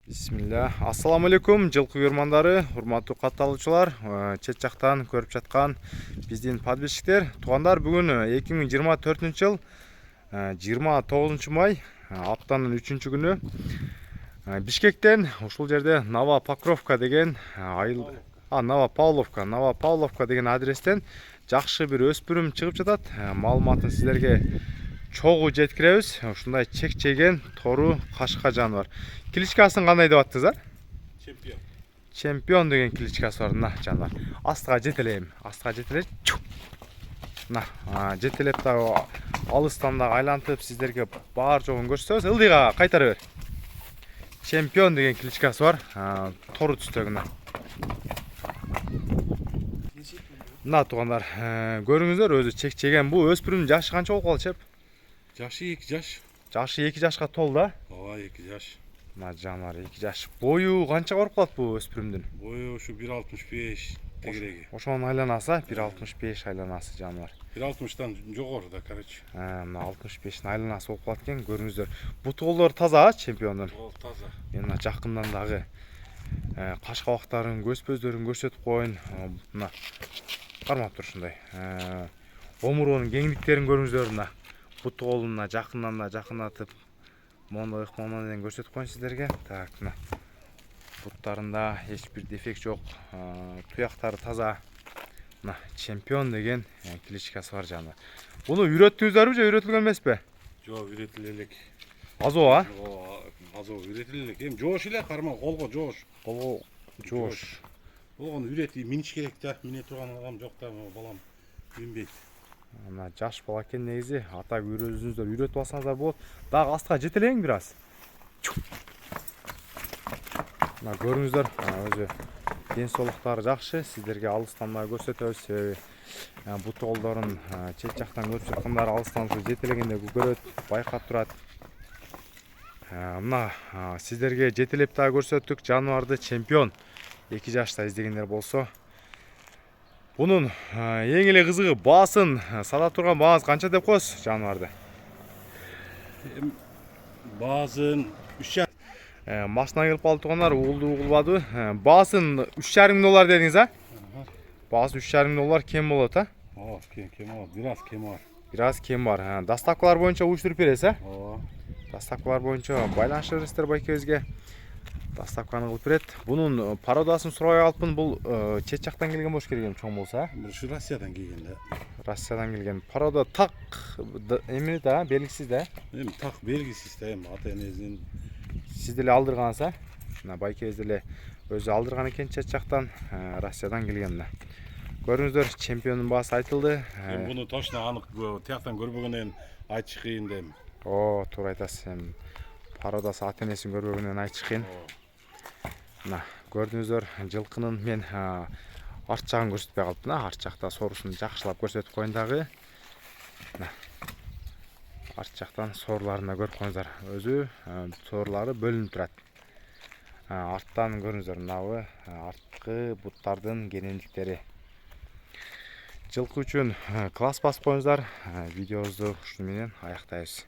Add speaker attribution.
Speaker 1: Бисмилля. Ассаламу алейкум, жылкы көрмандары, урматтуу катталуучулар, чет жактан көрүп жаткан биздин подписчиктер, туугандар, бүгүн 2024-жыл 29 май, аптанын 3-күнү Бишкектен ушул жерде Новопокровка деген Новопавловка деген адрестен жакшы бир өспүрүм чыгып жатат. Маалыматын сиздерге чогуу жеткиребиз. Ушундай чекчеген тору кашка жаныбар. Кличкасын кандай деп аттыңыздар?
Speaker 2: Чемпион.
Speaker 1: Чемпион деген кличкасы бар. Мына жаныбар. Астыга жетелейм. Мына, жетелеп дагы алыстан дагы айлантып сиздерге бар жогун көрсөтөбүз. Ылдыйга кайтара бер. Чемпион деген кличкасы бар. Тору түстөгү мына. Мына туугандар, көрүңүздөр, өзү чекчеген. Бул өспүрүмдүн жашы канча болуп калды, чеп?
Speaker 2: Жашы 2 жаш.
Speaker 1: Жашы 2 жашка толду, да?
Speaker 2: Ооба, 2 жаш.
Speaker 1: Мына жаныбар 2 жаш. Бою канча барып калат бул өспүрүмдүн?
Speaker 2: Бою ушу 1.65 тегереги.
Speaker 1: Ошонун айланасы 1.65 айланасы жаныбар.
Speaker 2: 1.60тан жогору да, короче.
Speaker 1: Мына 65-тин айланасы болуп калат экен, көрүңүздөр. Бут колдор таза, чемпиондун.
Speaker 2: Таза.
Speaker 1: Мен мына жакындан дагы кашкабактарын, көз-пөздөрүн көрсөтүп коеюн. Мына кармап тур ушундай. Омурунун кеңдиктерин көрүңүздөр мына. Бут колуна жакындан да жакындатып, мондой ыкмаманен көрсөтүп коеюн сиздерге. Так, мына. Буттарында эч бир дефект жок. Туяктары таза. Мына чемпион деген кличкасы бар жаныбар. Буну үйрөттүңүздөрбү же үйрөтүлгөн эмеспи?
Speaker 2: Жок, үйрөтүлө элек.
Speaker 1: Азоо, а?
Speaker 2: Азоо үйрөтүлө элек. Эми жоош эле, карман колго жоош.
Speaker 1: Колго жоош.
Speaker 2: Болгону үйрөтүп миниш керек да. Мине турган адам жок да, балам минбейт.
Speaker 1: Мына жаш бала экен негизи. Ата өзүңүздөр үйрөтүп алсаңыздар болот. Дагы астыга жетелең бир аз. Мына көрүңүздөр, өзү ден соолуктары жакшы. Сиздерге алыстан да көрсөтөбүз. Себеби бут колдорун чет жактан көрүп жаткандар алыстан жетелегенде көрөт, байкап турат. Мына сиздерге жетелеп да көрсөттүк жаныбарды. Чемпион 2 жашта издегендер болсо. Бунун эң эле кызыгы баасын, сата турган бааңыз канча деп коесуз жаныбарды?
Speaker 2: Баасын 3,5.
Speaker 1: Машина келип калды туугандар, угулду угулбады. Баасын 3,5 доллар дедиңиз, а? Баасы 3,5 доллар кем болот, а?
Speaker 2: Ооба, кем болот. Бир аз кем бар.
Speaker 1: Бир аз кем бар. Доставкалар боюнча уюштуруп бересиз, а?
Speaker 2: Ооба.
Speaker 1: Доставкалар боюнча байланышып бересиздер байкебизге. Доставканы кылып берет. Бунун пародасын сурабай калыпмын. Бул чет жактан келген болуш керек, чоң болсо, а?
Speaker 2: Бул ушу Россиядан келген да.
Speaker 1: Россиядан келген. Парода так эме да, белгисиз да.
Speaker 2: Эми так белгисиз да, эми ата энесинин.
Speaker 1: Сиз деле алдыргансыз, а? Мына байкебиз деле өзү алдырган экен чет жактан, Россиядан келген да. Көрүңүздөр, чемпиондун баасы айтылды.
Speaker 2: Эми буну точно анык тияктан көрбөгөндөн айтыш кыйын да эми.
Speaker 1: Туура айтасыз. Эми пародасы ата энесин көрбөгөндөн айтыш кыйын. Мына көрдүңүздөр, жылкынын мен арт жагын көрсөтпөй калыптын, арт жакта соорусун жакшылап көрсөтүп коеюн дагы. Мына арт жактан соорларын да көрүп коюңуздар. Өзү соорлары бөлүнүп турат. Арттан көрүңүздөр, мынабы арткы буттардын кенендиктери. Жылкы үчүн класс басып коюңуздар. Видеобузду ушуну менен аяктайбыз.